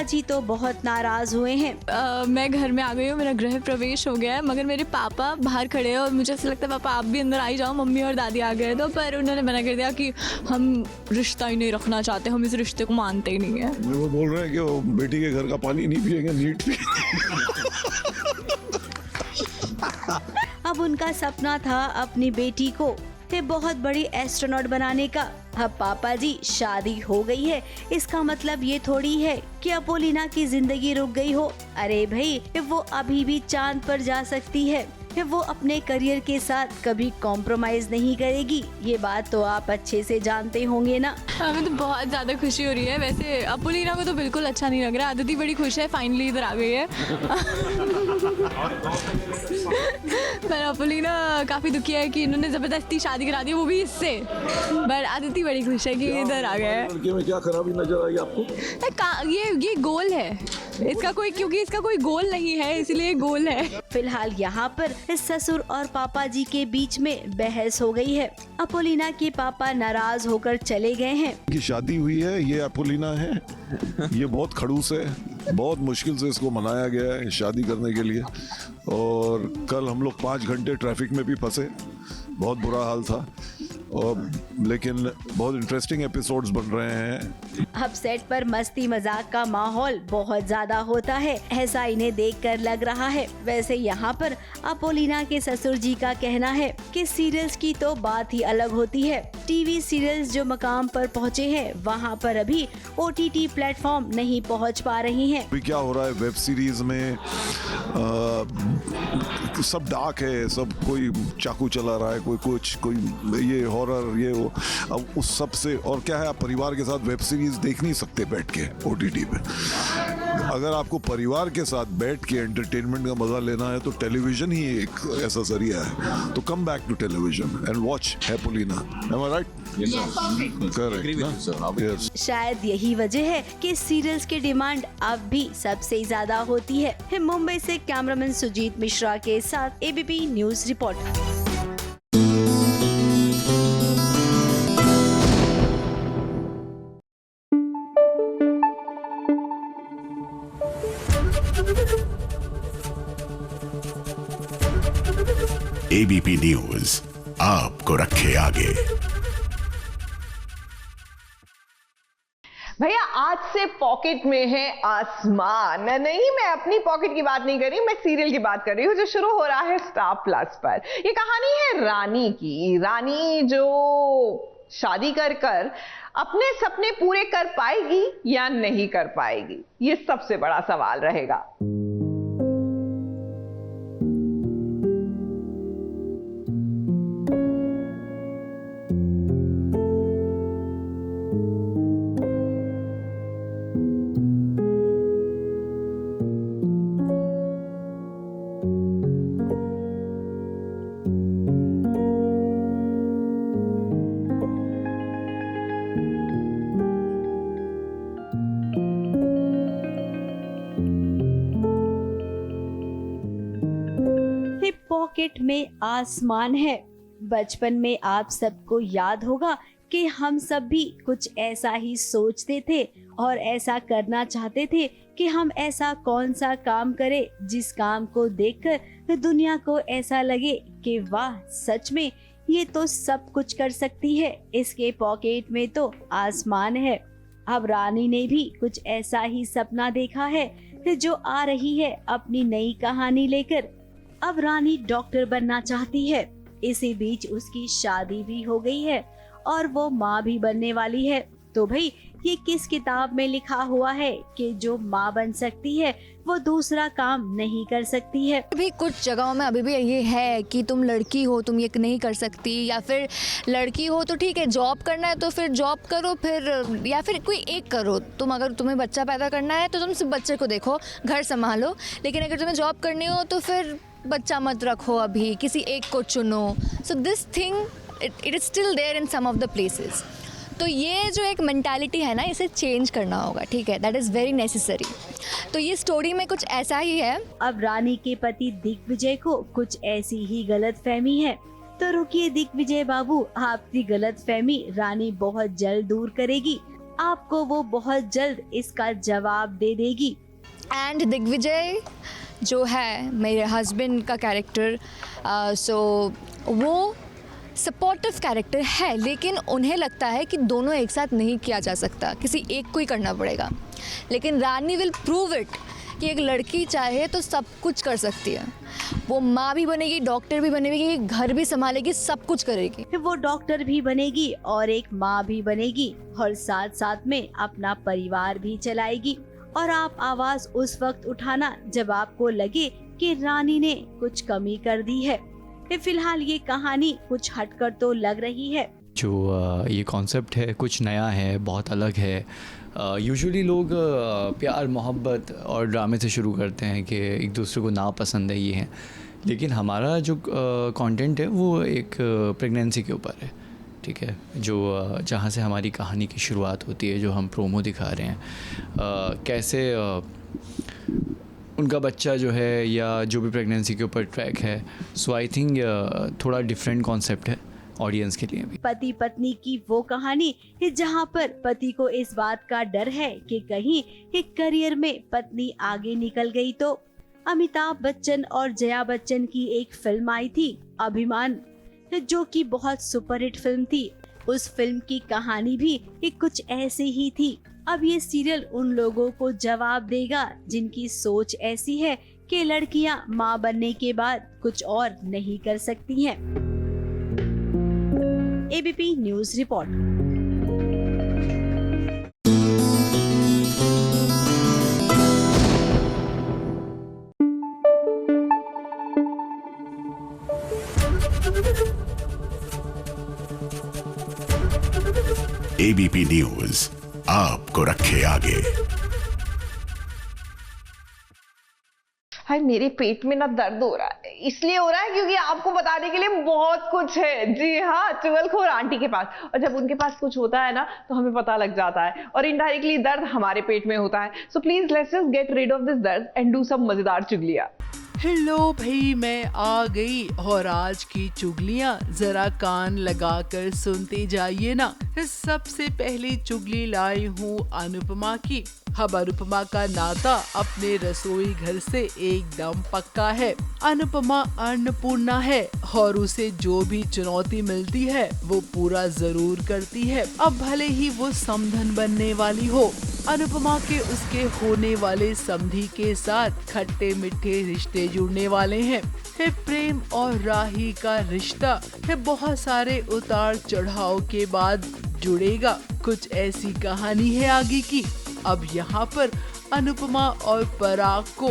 जी तो बहुत नाराज हुए हैं। मैं घर में आ गई हूँ, मेरा गृह प्रवेश हो गया है, मगर मेरे पापा बाहर खड़े हैं और मुझे ऐसा लगता है पापा आप भी अंदर आ जाओ, मम्मी और दादी आ गए तो, पर उन्होंने मना कर दिया कि हम रिश्ता ही नहीं रखना चाहते, हम इस रिश्ते को मानते ही नहीं है। वो बोल रहे हैं कि वो बेटी के घर का पानी नहीं पिएंगे, नीट अब उनका सपना था अपनी बेटी को बहुत बड़ी एस्ट्रोनॉट बनाने का। अब पापा जी शादी हो गई है, इसका मतलब ये थोड़ी है कि अपोलिना की जिंदगी रुक गई हो। अरे भाई, वो अभी भी चांद पर जा सकती है, वो अपने करियर के साथ कभी कॉम्प्रोमाइज नहीं करेगी, ये बात तो आप अच्छे से जानते होंगे ना। हमें तो बहुत ज्यादा खुशी हो रही है। वैसे अपोलिना को तो बिल्कुल अच्छा नहीं लग रहा, आदिति बड़ी खुश है, फाइनली इधर आ गई है। पर अपोलिना काफी दुखी है कि इन्होंने जबरदस्ती शादी करा दी, वो भी इससे। पर आदिति बड़ी खुश है कि इधर आ गया है। लड़के में क्या खराबी नजर आई आपको? ये गोल है इसका, क्योंकि इसका कोई गोल नहीं है, इसलिए गोल है। फिलहाल यहाँ पर ससुर और पापा जी के बीच में बहस हो गई है। अपोलिना के पापा नाराज होकर चले गए हैं। की शादी हुई है, ये अपोलिना है, ये बहुत खड़ूस है, बहुत मुश्किल से इसको मनाया गया है शादी करने के लिए, और कल हम लोग 5 घंटे ट्रैफिक में भी फंसे, बहुत बुरा हाल था। और लेकिन बहुत इंटरेस्टिंग एपिसोड्स बन रहे हैं। अब सेट पर मस्ती मजाक का माहौल बहुत ज्यादा होता है, ऐसा इन्हें देखकर लग रहा है। वैसे यहाँ पर अपोलिना के ससुर जी का कहना है कि सीरियल्स की तो बात ही अलग होती है। टीवी सीरियल्स जो मकाम पर पहुँचे हैं, वहाँ पर अभी OTT प्लेटफॉर्म नहीं पहुँच पा रही हैं। अभी क्या हो रहा है वेब सीरीज में, सब डार्क है, सब कोई चाकू चला रहा है, कोई कुछ, कोई ये हॉरर, ये वो। अब उस सब से, और क्या है, आप परिवार के साथ वेब सीरीज देख नहीं सकते बैठ के OTT पे। अगर आपको परिवार के साथ बैठ के एंटरटेनमेंट का मजा लेना है तो टेलीविजन ही एक ऐसा जरिया है। तो come back to television and watch अपोलिना। Am I right? Correct. शायद यही वजह है कि सीरियल्स की डिमांड अब भी सबसे ज्यादा होती है। मुंबई से कैमरामैन सुजीत मिश्रा के साथ ABP news report. ABP news आपको रखे आगे। भैया आज से पॉकेट में है आसमान। नहीं, मैं अपनी पॉकेट की बात नहीं कर रही, मैं सीरियल की बात कर रही हूँ जो शुरू हो रहा है स्टार प्लस पर। ये कहानी है रानी की। रानी जो शादी कर कर अपने सपने पूरे कर पाएगी या नहीं कर पाएगी, ये सबसे बड़ा सवाल रहेगा। पॉकेट में आसमान है। बचपन में आप सबको याद होगा कि हम सब भी कुछ ऐसा ही सोचते थे और ऐसा करना चाहते थे कि हम ऐसा कौन सा काम करें जिस काम को देखकर दुनिया को ऐसा लगे कि वाह, सच में ये तो सब कुछ कर सकती है, इसके पॉकेट में तो आसमान है। अब रानी ने भी कुछ ऐसा ही सपना देखा है जो आ रही है अपनी नई कहानी लेकर। अब रानी डॉक्टर बनना चाहती है। इसी बीच उसकी शादी भी हो गई है और वो माँ भी बनने वाली है। तो भाई, ये किस किताब में लिखा हुआ है कि जो माँ बन सकती है वो दूसरा काम नहीं कर सकती है? अभी कुछ जगहों में अभी भी ये है कि तुम लड़की हो, तुम ये नहीं कर सकती, या फिर लड़की हो तो ठीक है, जॉब करना है तो फिर जॉब करो, फिर या फिर कोई एक करो। अगर तुम्हें बच्चा पैदा करना है तो तुम सिर्फ बच्चे को देखो, घर संभालो, लेकिन अगर तुम्हें जॉब करनी हो तो फिर बच्चा मत रखो, अभी किसी एक को चुनो। So this thing it is still there in some of the places. तो ये जो एक मेंटालिटी है ना, इसे चेंज करना होगा, ठीक है, दैट इज़ वेरी नेसेसरी। तो ये स्टोरी में कुछ ऐसा ही है। अब रानी के पति दिग्विजय को कुछ ऐसी ही गलतफहमी है। तो रुकिए दिग्विजय बाबू, आपकी गलतफहमी रानी बहुत जल्द दूर करेगी। आपको वो बहुत जल्द इसका जवाब दे देगी। एंड दिग्विजय जो है मेरे हस्बैंड का कैरेक्टर, वो सपोर्टिव कैरेक्टर है, लेकिन उन्हें लगता है कि दोनों एक साथ नहीं किया जा सकता, किसी एक को ही करना पड़ेगा। लेकिन रानी विल प्रूव इट कि एक लड़की चाहे तो सब कुछ कर सकती है। वो माँ भी बनेगी, डॉक्टर भी बनेगी, घर भी संभालेगी, सब कुछ करेगी। वो डॉक्टर भी बनेगी और एक माँ भी बनेगी और साथ साथ में अपना परिवार भी चलाएगी। और आप आवाज उस वक्त उठाना जब आपको लगे कि रानी ने कुछ कमी कर दी है। फिलहाल ये कहानी कुछ हटकर तो लग रही है। जो ये कॉन्सेप्ट है कुछ नया है, बहुत अलग है। यूजुअली लोग प्यार मोहब्बत और ड्रामे से शुरू करते हैं कि एक दूसरे को नापसंद है, ये है। लेकिन हमारा जो कंटेंट है वो एक प्रेगनेंसी के ऊपर है, ठीक है, जो जहाँ से हमारी कहानी की शुरुआत होती है, जो हम प्रोमो दिखा रहे हैं, कैसे उनका बच्चा जो है या जो भी प्रेगनेंसी के ऊपर ट्रैक है। सो आई थिंक थोड़ा डिफरेंट कॉन्सेप्ट है ऑडियंस के लिए भी। पति पत्नी की वो कहानी जहाँ पर पति को इस बात का डर है कि कहीं एक करियर में पत्नी आगे निकल गई तो। अमिताभ बच्चन और जया बच्चन की एक फिल्म आई थी अभिमान, जो कि बहुत सुपरहिट फिल्म थी। उस फिल्म की कहानी भी एक कुछ ऐसे ही थी। अब ये सीरियल उन लोगों को जवाब देगा जिनकी सोच ऐसी है कि लड़कियां माँ बनने के बाद कुछ और नहीं कर सकती हैं। ABP news report. ABP news आपको रखे आगे। हाय, मेरे पेट में ना दर्द हो रहा है, इसलिए हो रहा है क्योंकि आपको बताने के लिए बहुत कुछ है। जी हाँ, चुगलखोर आंटी के पास। और जब उनके पास कुछ होता है ना तो हमें पता लग जाता है और इनडायरेक्टली दर्द हमारे पेट में होता है। So please let's just get rid of this दर्द एंड डू सम मजेदार चुगलियां। हेलो भाई, मैं आ गई और आज की चुगलियाँ जरा कान लगाकर सुनते जाइए ना। सबसे पहली चुगली लाई हूँ अनुपमा की। अब अनुपमा का नाता अपने रसोई घर से एकदम पक्का है। अनुपमा अन्नपूर्णा है और उसे जो भी चुनौती मिलती है वो पूरा जरूर करती है, अब भले ही वो समधन बनने वाली हो। अनुपमा के उसके होने वाले समधी के साथ खट्टे मीठे रिश्ते जुड़ने वाले हैं। प्रेम और राही का रिश्ता है बहुत सारे उतार चढ़ाव के बाद जुड़ेगा। कुछ ऐसी कहानी है आगे की। अब यहाँ पर अनुपमा और पराग को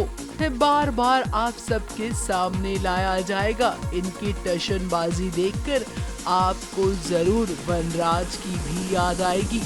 बार बार आप सबके सामने लाया जाएगा। इनकी टशनबाजी देखकर आपको जरूर वनराज की भी याद आएगी।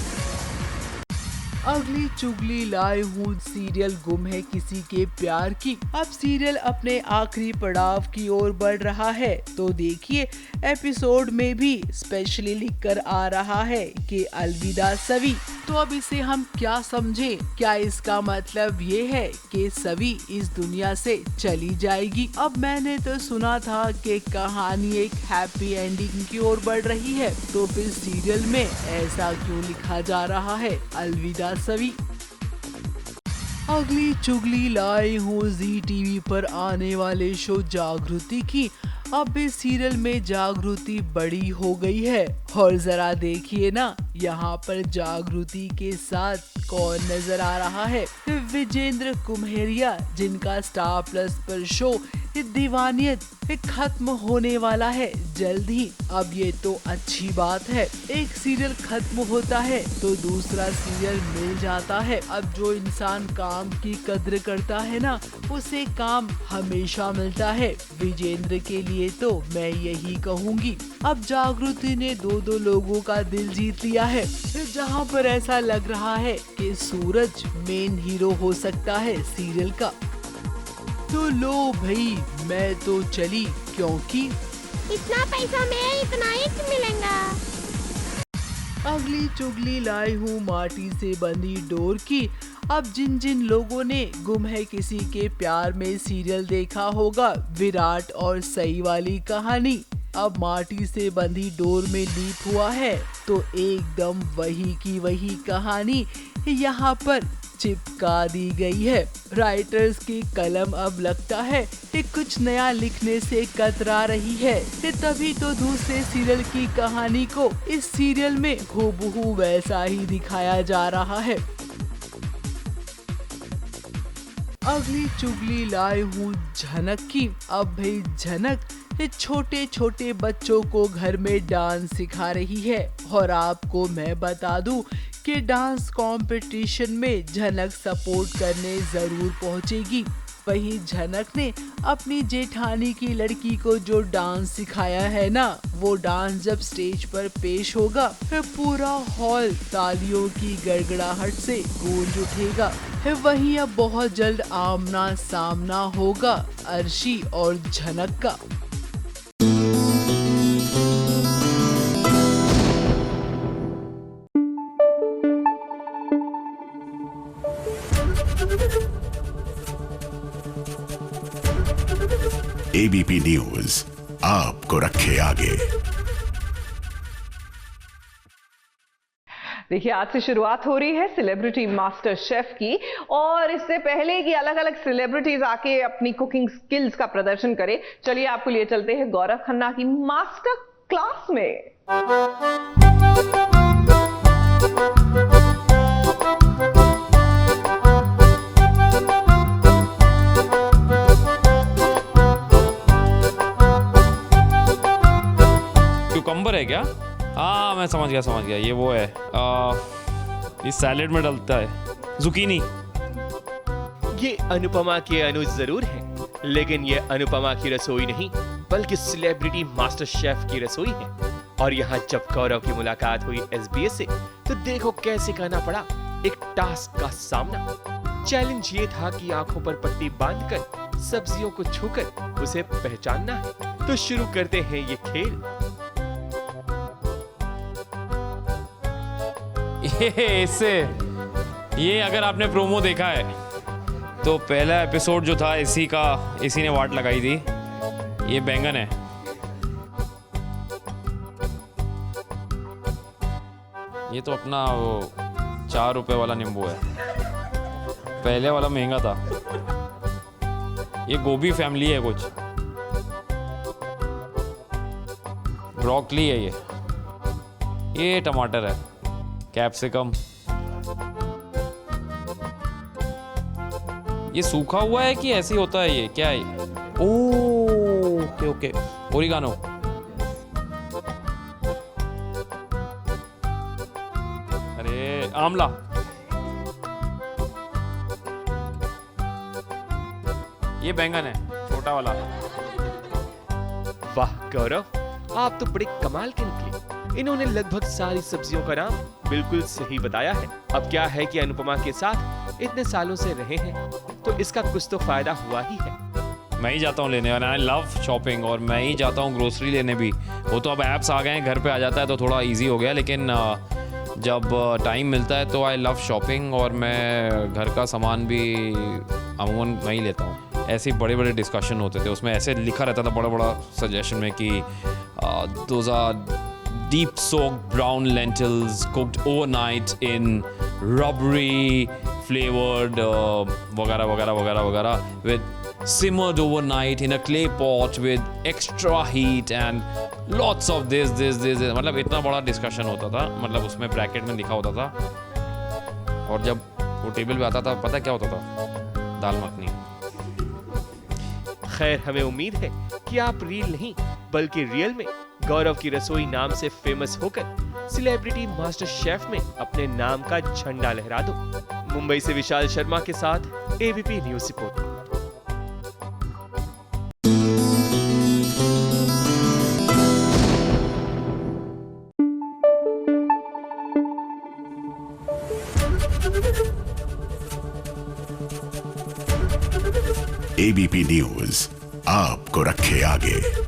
अगली चुगली लाए हूँ सीरियल गुम है किसी के प्यार की। अब सीरियल अपने आखिरी पड़ाव की ओर बढ़ रहा है, तो देखिए एपिसोड में भी स्पेशली लिखकर आ रहा है कि अलविदा सभी। तो अब इसे हम क्या समझे? क्या इसका मतलब ये है कि सभी इस दुनिया से चली जाएगी? अब मैंने तो सुना था कि कहानी एक हैप्पी एंडिंग की ओर बढ़ रही है, तो फिर सीरियल में ऐसा क्यों लिखा जा रहा है? अलविदा सभी। अगली चुगली लाई हूँ जी टीवी पर आने वाले शो जागृति की। अब इस सीरियल में जागृति बड़ी हो गई है और जरा देखिए ना, यहाँ पर जागृति के साथ कौन नजर आ रहा है? विजेंद्र कुम्हेरिया, जिनका स्टार प्लस पर शो दीवानियत खत्म होने वाला है जल्द ही। अब ये तो अच्छी बात है, एक सीरियल खत्म होता है तो दूसरा सीरियल मिल जाता है। अब जो इंसान काम की कद्र करता है ना, उसे काम हमेशा मिलता है। विजेंद्र के लिए तो मैं यही कहूँगी। अब जागृति ने दो लोगों का दिल जीत लिया है, जहाँ पर ऐसा लग रहा है कि सूरज मेन हीरो हो सकता है सीरियल का। तो लो भाई, मैं तो चली, क्योंकि इतना पैसा में इतना ही मिलेगा। अगली चुगली लाई हूँ माटी से बंधी डोर की। अब जिन जिन लोगों ने गुम है किसी के प्यार में सीरियल देखा होगा, विराट और सई वाली कहानी, अब माटी से बंधी डोर में लीप हुआ है, तो एकदम वही की वही कहानी यहाँ पर चिपका दी गई है। राइटर्स की कलम अब लगता है कि कुछ नया लिखने से कतरा रही है, तभी तो दूसरे सीरियल की कहानी को इस सीरियल में हूबहू वैसा ही दिखाया जा रहा है। अगली चुगली लाए हूँ झनक की। अब भाई झनक छोटे छोटे बच्चों को घर में डांस सिखा रही है, और आपको मैं बता दूं कि डांस कंपटीशन में झनक सपोर्ट करने जरूर पहुंचेगी। वहीं झनक ने अपनी जेठानी की लड़की को जो डांस सिखाया है ना, वो डांस जब स्टेज पर पेश होगा, पूरा हॉल तालियों की गड़गड़ाहट से गूंज उठेगा। वहीं अब बहुत जल्द आमना सामना होगा अर्शी और झनक का। एबीपी न्यूज आपको रखे आगे। देखिए, आज से शुरुआत हो रही है सेलिब्रिटी मास्टर शेफ की, और इससे पहले कि अलग अलग सेलिब्रिटीज आके अपनी कुकिंग स्किल्स का प्रदर्शन करें, चलिए आपको लिए चलते हैं गौरव खन्ना की मास्टर क्लास में। क्यूकम्बर है क्या? हाँ, मैं समझ गया, ये वो है, इस सैलेड में डलता है, जुकीनी। ये अनुपमा के अनुज जरूर है, लेकिन ये अनुपमा की रसोई नहीं, बल्कि सेलिब्रिटी मास्टर शेफ की रसोई है। और यहाँ जब गौरव की मुलाकात हुई SBS से, तो देखो कैसे करना पड़ा एक टास्क का सामना। चैलेंज ये था कि आंखों पर पट्टी बांधकर सब्जियों को छूकर उसे पहचानना है। तो शुरू करते हैं ये खेल। ये अगर आपने प्रोमो देखा है तो पहला एपिसोड जो था इसी ने वाट लगाई थी। ये बैंगन है, ये तो अपना वो 4 रुपए वाला नींबू है, पहले वाला महंगा था। ये गोभी फैमिली है कुछ, ब्रोकली है, ये टमाटर है, कैप्सिकम, ये सूखा हुआ है कि ऐसे ही होता है? ये क्या है? Okay, oregano. अरे आंवला, ये बैंगन है छोटा वाला। वाह गौरव, आप तो बड़े कमाल के निकले। इन्होंने लगभग सारी सब्जियों का नाम बिल्कुल सही बताया है। अब क्या है कि अनुपमा के साथ इतने सालों से रहे हैं, तो इसका कुछ तो फायदा हुआ ही है। मैं ही जाता हूँ लेने, और आई लव शॉपिंग, और मैं ही जाता हूँ ग्रोसरी लेने भी। वो तो अब ऐप्स आ गए हैं, घर पे आ जाता है तो थोड़ा इजी हो गया, लेकिन जब टाइम मिलता है तो आई लव शॉपिंग, और मैं घर का सामान भी अमूमन मैं ही लेता हूँ। ऐसे बड़े बड़े डिस्कशन होते थे, उसमें ऐसे लिखा रहता था बड़ा बड़ा सजेशन में कि those are deep soaked brown lentils cooked overnight in rubbery flavored वगैरह वगैरह वगैरह वगैरह with simmered overnight in a clay pot with extra heat and lots of this मतलब इतना बड़ा डिस्कशन होता था, मतलब उसमें ब्रैकेट में लिखा होता था। और जब वो टेबल पे आता था पता क्या होता था? दाल मखनी। खैर, हमें उम्मीद है कि आप रील नहीं बल्कि रियल में गौरव की रसोई नाम से फेमस होकर सेलिब्रिटी मास्टर शेफ में अपने नाम का झंडा लहरा दो। मुंबई से विशाल शर्मा के साथ ABP news report. ABP news आपको रखे आगे।